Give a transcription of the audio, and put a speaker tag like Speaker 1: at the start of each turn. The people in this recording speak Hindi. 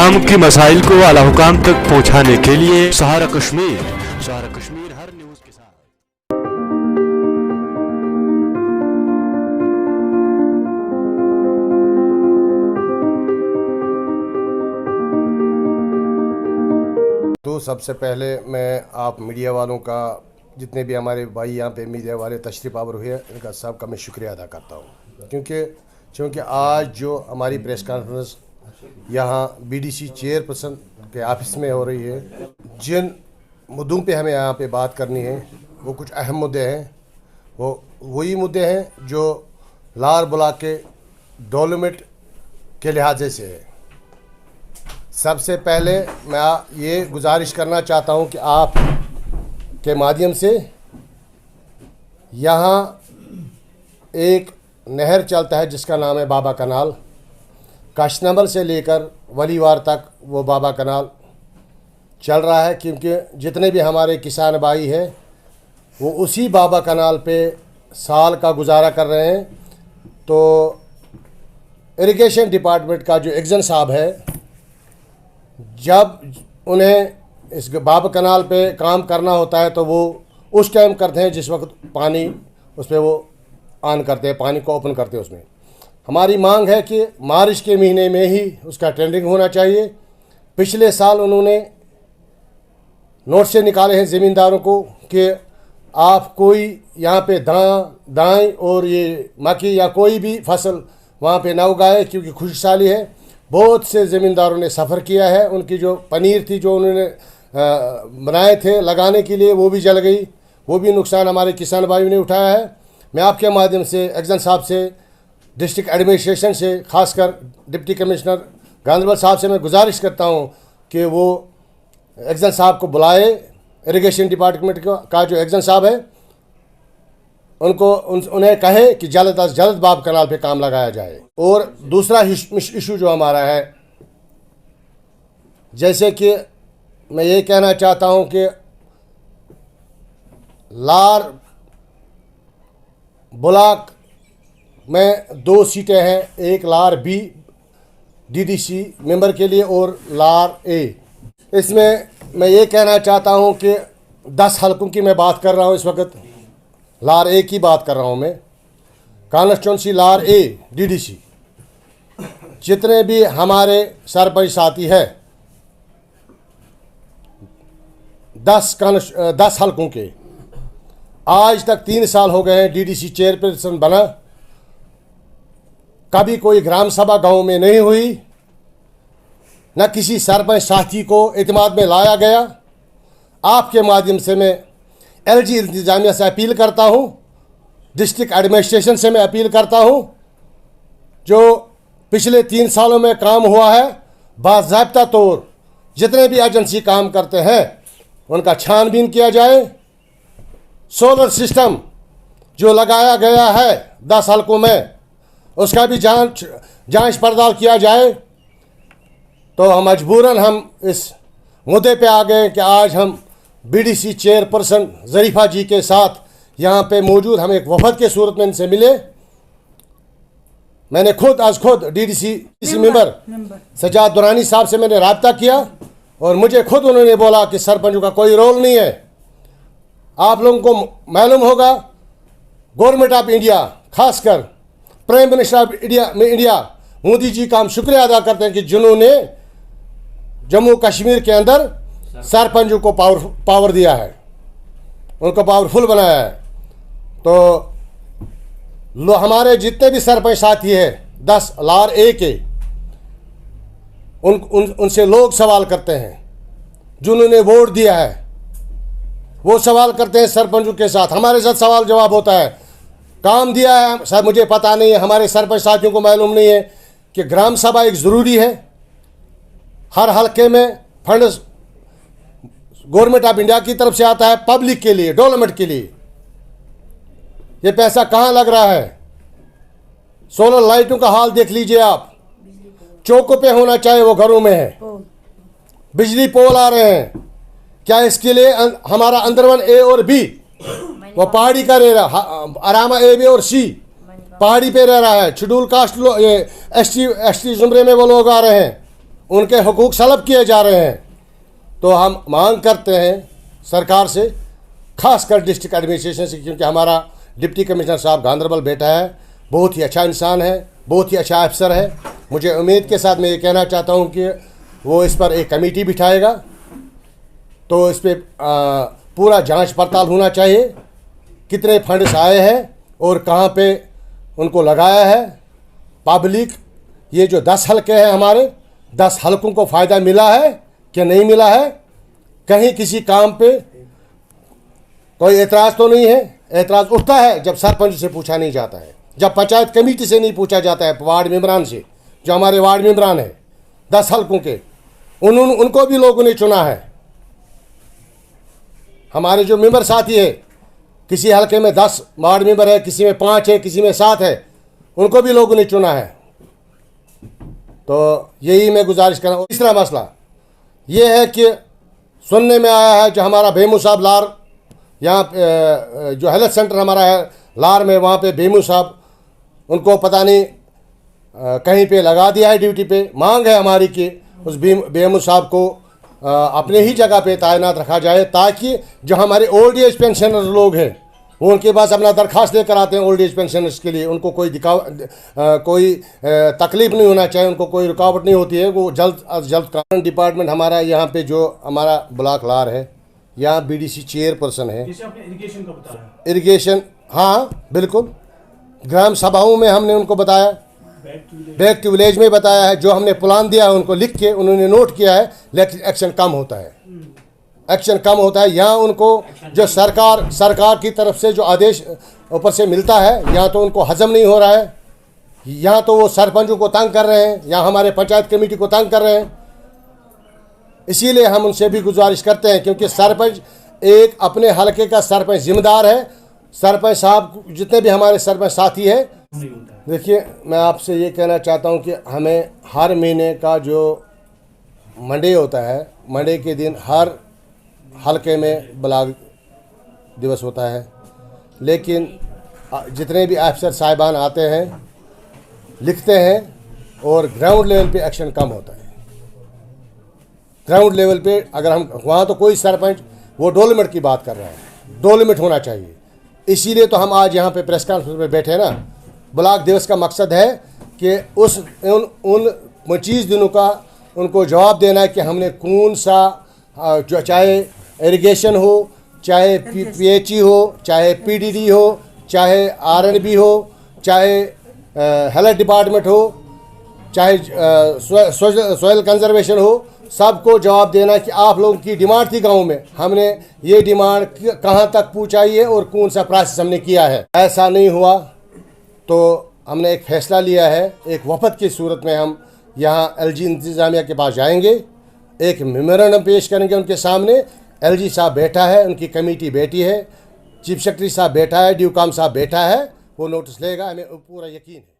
Speaker 1: आवाम की मसाइल को आला हुकाम तक पहुँचाने के लिए सहारा कश्मीर हर न्यूज़ के साथ।
Speaker 2: तो सबसे पहले मैं आप मीडिया वालों का, जितने भी हमारे भाई यहाँ पे मीडिया वाले तशरीफ़ आवर हुए, इनका सबका मैं शुक्रिया अदा करता हूँ, क्योंकि आज जो हमारी प्रेस कॉन्फ्रेंस यहाँ बीडीसी चेयरपर्सन के ऑफिस में हो रही है, जिन मुद्दों पे हमें यहाँ पे बात करनी है वो कुछ अहम मुद्दे हैं। वो वही मुद्दे हैं जो लार ब्लॉक के डेवलपमेंट के लिहाजे से है। सबसे पहले मैं ये गुजारिश करना चाहता हूँ कि आप के माध्यम से यहाँ एक नहर चलता है जिसका नाम है बाबा कनाल। कशनमल से लेकर वलीवार तक वो बाबा कनाल चल रहा है, क्योंकि जितने भी हमारे किसान भाई हैं वो उसी बाबा कनाल पे साल का गुजारा कर रहे हैं। तो इरिगेशन डिपार्टमेंट का जो एक्जन साहब है, जब उन्हें इस बाबा कनाल पे काम करना होता है तो वो उस टाइम करते हैं जिस वक्त पानी उस पर वो ऑन करते हैं, पानी को ओपन करते हैं। उसमें हमारी मांग है कि मार्च के महीने में ही उसका टेंडरिंग होना चाहिए। पिछले साल उन्होंने नोट से निकाले हैं ज़मींदारों को कि आप कोई यहाँ पे दाएं और ये मक्की या कोई भी फसल वहाँ पे ना उगाए, क्योंकि खुशहाली है। बहुत से ज़मींदारों ने सफ़र किया है, उनकी जो पनीर थी जो उन्होंने बनाए थे लगाने के लिए वो भी जल गई। वो भी नुकसान हमारे किसान भाइयों ने उठाया है। मैं आपके माध्यम से एक्जन साहब से, डिस्ट्रिक्ट एडमिनिस्ट्रेशन से, खासकर डिप्टी कमिश्नर गांधरबल साहब से मैं गुजारिश करता हूँ कि वो एक्जन साहब को बुलाए। इरिगेशन डिपार्टमेंट का जो एक्जन साहब है उन्हें कहे कि जल्द अज जल्द बाब कनाल पे काम लगाया जाए। और दूसरा इशू जो हमारा है, जैसे कि मैं ये कहना चाहता हूँ कि लार ब्लॉक में 2 सीटें हैं, एक लार बी डीडीसी मेंबर के लिए और लार ए। इसमें मैं ये कहना चाहता हूँ कि 10 हलकों की मैं बात कर रहा हूँ, इस वक्त लार ए की बात कर रहा हूँ मैं। कॉन्स्टिट्यूंसी लार ए डीडीसी, जितने भी हमारे सरपंच साथी है 10 हलकों के, आज तक 3 साल हो गए हैं डीडीसी चेयरपर्सन बना, कभी कोई ग्राम सभा गांव में नहीं हुई, न किसी सरपंच साथी को इत्मीनान में लाया गया। आपके माध्यम से मैं एलजी इंतजामिया से अपील करता हूं, डिस्ट्रिक्ट एडमिनिस्ट्रेशन से मैं अपील करता हूं, जो पिछले 3 सालों में काम हुआ है बाज़ाब्ता तौर जितने भी एजेंसी काम करते हैं उनका छानबीन किया जाए। सोलर सिस्टम जो लगाया गया है 10 हलकों में, उसका भी जांच पड़ताल किया जाए। तो हम मजबूरन हम इस मुद्दे पे आ गए कि आज हम बीडीसी चेयरपर्सन ज़रीफ़ा जी के साथ यहाँ पे मौजूद, हम एक वफद के सूरत में इनसे मिले। मैंने खुद डीडीसी मेंबर सजाद दुरानी साहब से मैंने रब्ता किया और मुझे खुद उन्होंने बोला कि सरपंचों का कोई रोल नहीं है। आप लोगों को मालूम होगा, गवर्नमेंट ऑफ इंडिया, खासकर prime minister of India Modi ji का हम शुक्रिया अदा करते हैं कि जिन्होंने जम्मू कश्मीर के अंदर सरपंचों को पावर दिया है, उनको पावरफुल बनाया है। तो हमारे जितने भी सरपंच साथी हैं 10 लार ए के, उनसे लोग सवाल करते हैं, जिन्होंने वोट दिया है वो सवाल करते हैं सरपंचों के साथ। हमारे साथ सवाल जवाब होता है, काम दिया है सर, मुझे पता नहीं है, हमारे सरपंच साथियों को मालूम नहीं है कि ग्राम सभा एक ज़रूरी है। हर हलके में फंड गवर्नमेंट ऑफ इंडिया की तरफ से आता है पब्लिक के लिए, डेवलपमेंट के लिए। ये पैसा कहाँ लग रहा है? सोलर लाइटों का हाल देख लीजिए आप, चौकों पे होना चाहिए, वो घरों में है। बिजली पोल आ रहे हैं, क्या इसके लिए हमारा अंडरवन ए और बी, वो पहाड़ी का रह रहा, आरामा ए बी और सी पहाड़ी पे रह रहा है। शेड्यूल कास्ट ये एस टी जुमरे में वो लोग आ रहे हैं, उनके हुकूक सलब किए जा रहे हैं। तो हम मांग करते हैं सरकार से, खासकर डिस्ट्रिक्ट एडमिनिस्ट्रेशन से, क्योंकि हमारा डिप्टी कमिश्नर साहब गांधरबल बेटा है, बहुत ही अच्छा इंसान है, बहुत ही अच्छा अफसर है। मुझे उम्मीद के साथ मैं ये कहना चाहता हूँ कि वो इस पर एक कमेटी बिठाएगा, तो इस पर पूरा जांच पड़ताल होना चाहिए, कितने फंड्स आए हैं और कहाँ पे उनको लगाया है। पब्लिक, ये जो 10 हलके हैं हमारे, 10 हलकों को फ़ायदा मिला है कि नहीं मिला है? कहीं किसी काम पे कोई एतराज़ तो नहीं है? एतराज़ उठता है जब सरपंच से पूछा नहीं जाता है, जब पंचायत कमेटी से नहीं पूछा जाता है, वार्ड मेंबरान से, जो हमारे वार्ड मेंबरान हैं 10 हलकों के, उनको भी लोगों ने चुना है। हमारे जो मेंबर साथी है, किसी हलके में 10 वार्ड मेंबर है, किसी में 5 है, किसी में 7 है, उनको भी लोगों ने चुना है। तो यही मैं गुजारिश कर रहा हूँ। तीसरा मसला ये है कि सुनने में आया है जो हमारा बेमू साहब लार, यहाँ जो हेल्थ सेंटर हमारा है लार में, वहाँ पे बेमू साहब, उनको पता नहीं कहीं पे लगा दिया है ड्यूटी पे। मांग है हमारी कि उस बेमू साहब को अपने ही जगह पे तैनात रखा जाए, ताकि जो हमारे ओल्ड एज पेंशनर लोग हैं वो उनके पास अपना दरख्वास्त लेकर आते हैं ओल्ड एज पेंशनर्स के लिए, उनको कोई कोई तकलीफ नहीं होना चाहिए, उनको कोई रुकावट नहीं होती है, वो जल्द अज जल्द कानून डिपार्टमेंट हमारा यहाँ पे जो हमारा ब्लॉक लार है, यहाँ बीडीसी चेयरपर्सन है।
Speaker 3: इरिगेशन का बताया,
Speaker 2: इरिगेशन, हाँ बिल्कुल, ग्राम सभाओं में हमने उनको बताया, बैक टू विलेज में बताया है, जो हमने प्लान दिया है उनको लिख के उन्होंने नोट किया है, लेकिन एक्शन कम होता है, एक्शन कम होता है। यहाँ उनको जो सरकार की तरफ से जो आदेश ऊपर से मिलता है, यहाँ तो उनको हजम नहीं हो रहा है, यहाँ तो वो सरपंचों को तंग कर रहे हैं, यहाँ हमारे पंचायत कमेटी को तंग कर रहे हैं। इसीलिए हम उनसे भी गुजारिश करते हैं, क्योंकि सरपंच एक अपने हलके का सरपंच जिम्मेदार है। सरपंच साहब, जितने भी हमारे सरपंच साथी हैं, देखिए मैं आपसे ये कहना चाहता हूँ कि हमें हर महीने का जो मंडे होता है, मंडे के दिन हर हलके में ब्लॉक दिवस होता है, लेकिन जितने भी अफसर साहिबान आते हैं लिखते हैं और ग्राउंड लेवल पे एक्शन कम होता है। ग्राउंड लेवल पे अगर हम वहाँ, तो कोई सरपंच वो डेवलपमेंट की बात कर रहा है, डेवलपमेंट होना चाहिए। इसीलिए तो हम आज यहाँ पे प्रेस कॉन्फ्रेंस में बैठे हैं ना। ब्लॉक दिवस का मकसद है कि उन 25 दिनों का उनको जवाब देना है कि हमने कौन सा, जो चाहे इरिगेशन हो, चाहे पीएचई हो, चाहे पीडीडी हो, चाहे आरएनबी हो, चाहे हेल्थ डिपार्टमेंट हो, चाहे सॉइल कंजर्वेशन हो, सबको जवाब देना कि आप लोगों की डिमांड थी गांव में, हमने ये डिमांड कहां तक पहुंचाई है और कौन सा प्रोसेस हमने किया है। ऐसा नहीं हुआ तो हमने एक फ़ैसला लिया है, एक वफद की सूरत में हम यहाँ एलजी इंतज़ामिया के पास जाएंगे, एक मेमोरेंडम पेश करेंगे उनके सामने। एलजी साहब बैठा है, उनकी कमेटी बैठी है, चीफ सेक्रेटरी साहब बैठा है, ड्यूकाम साहब बैठा है, वो नोटिस लेगा, हमें पूरा यकीन है।